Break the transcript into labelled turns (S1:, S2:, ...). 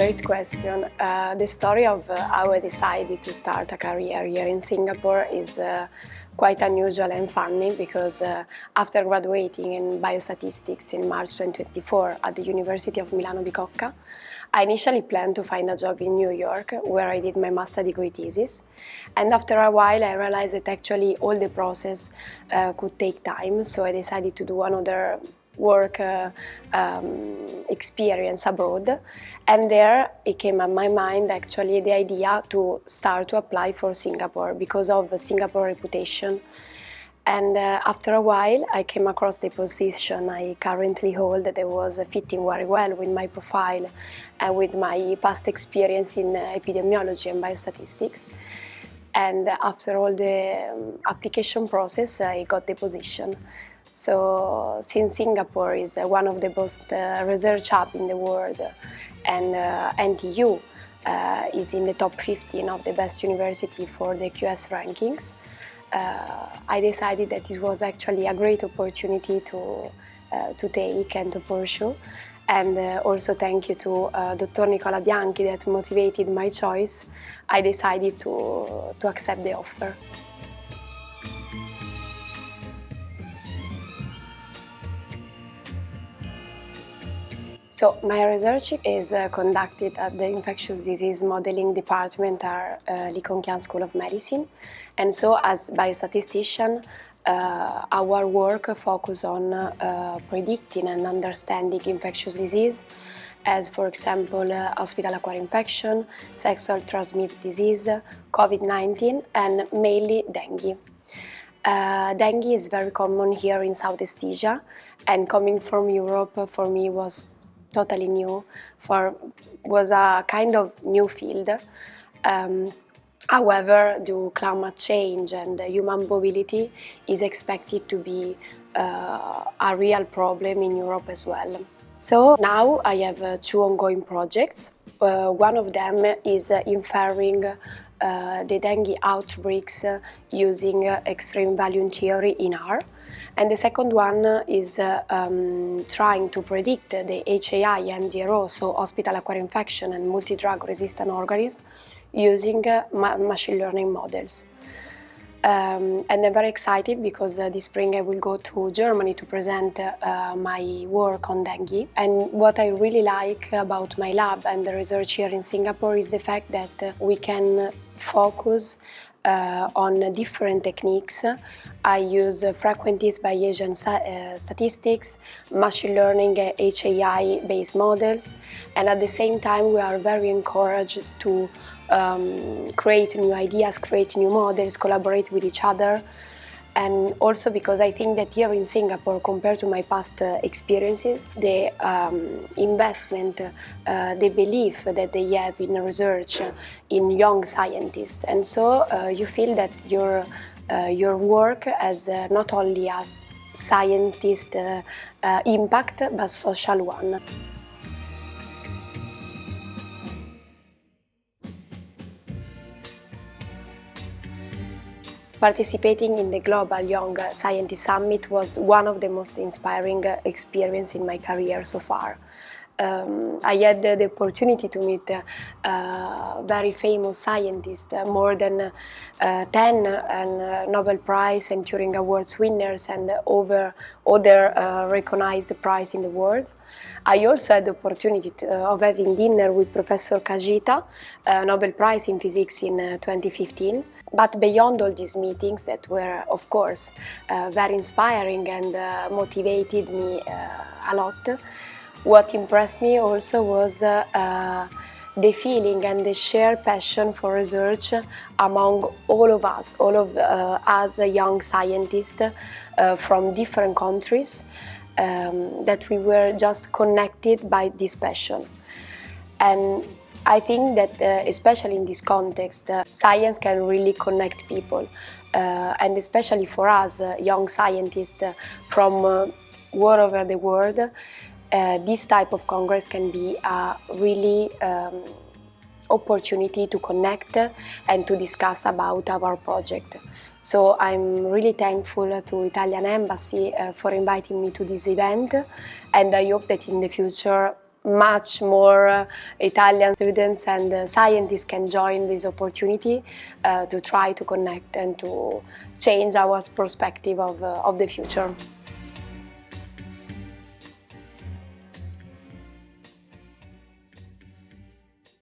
S1: great question. The story of how I decided to start a career here in Singapore is quite unusual and funny because after graduating in biostatistics in March 2024 at the University of Milano Bicocca, I initially planned to find a job in New York where I did my master degree thesis. And after a while I realized that actually all the process could take time, so I decided to do another work experience abroad, and there it came in my mind actually the idea to start to apply for Singapore because of the Singapore reputation. And after a while I came across the position I currently hold that was fitting very well with my profile and with my past experience in epidemiology and biostatistics. And after all the application process I got the position. So since Singapore is one of the most research hubs in the world, and NTU is in the top 15 of the best university for the QS rankings, I decided that it was actually a great opportunity to take and to pursue. And also thank you to Dr. Nicola Bianchi that motivated my choice. I decided to accept the offer. So my research is conducted at the Infectious Disease Modeling Department at Lee Kong Chian School of Medicine. And so as biostatistician, our work focuses on predicting and understanding infectious disease, as for example hospital-acquired infection, sexual transmitted disease, COVID-19 and mainly dengue. Dengue is very common here in Southeast Asia, and coming from Europe for me was totally new, was a kind of new field. However, due to climate change and human mobility is expected to be a real problem in Europe as well. So now I have two ongoing projects. One of them is inferring the dengue outbreaks using extreme value theory in R. And the second one is trying to predict the HAI and MDRO, so hospital-acquired infection and multi-drug resistant organisms, using machine learning models. And I'm very excited because this spring I will go to Germany to present my work on dengue. And what I really like about my lab and the research here in Singapore is the fact that we can focus on different techniques. I use frequentist Bayesian statistics, machine learning HAI-based models, and at the same time we are very encouraged to create new ideas, create new models, collaborate with each other. And also because I think that here in Singapore, compared to my past experiences, the investment, the belief that they have in research, in young scientists. And so you feel that your work has not only a scientist impact, but social one. Participating in the Global Young Scientist Summit was one of the most inspiring experiences in my career so far. I had the opportunity to meet very famous scientists, more than 10 and Nobel Prize and Turing Awards winners and over other recognized prizes in the world. I also had the opportunity of having dinner with Professor Kajita, Nobel Prize in Physics in 2015. But beyond all these meetings that were, of course, very inspiring and motivated me a lot, what impressed me also was the feeling and the shared passion for research among all of us young scientists from different countries, that we were just connected by this passion. And I think that, especially in this context, science can really connect people, and especially for us, young scientists from all over the world, this type of congress can be a really opportunity to connect and to discuss about our project. So I'm really thankful to Italian Embassy for inviting me to this event, and I hope that in the future much more Italian students and scientists can join this opportunity to try to connect and to change our perspective of the future.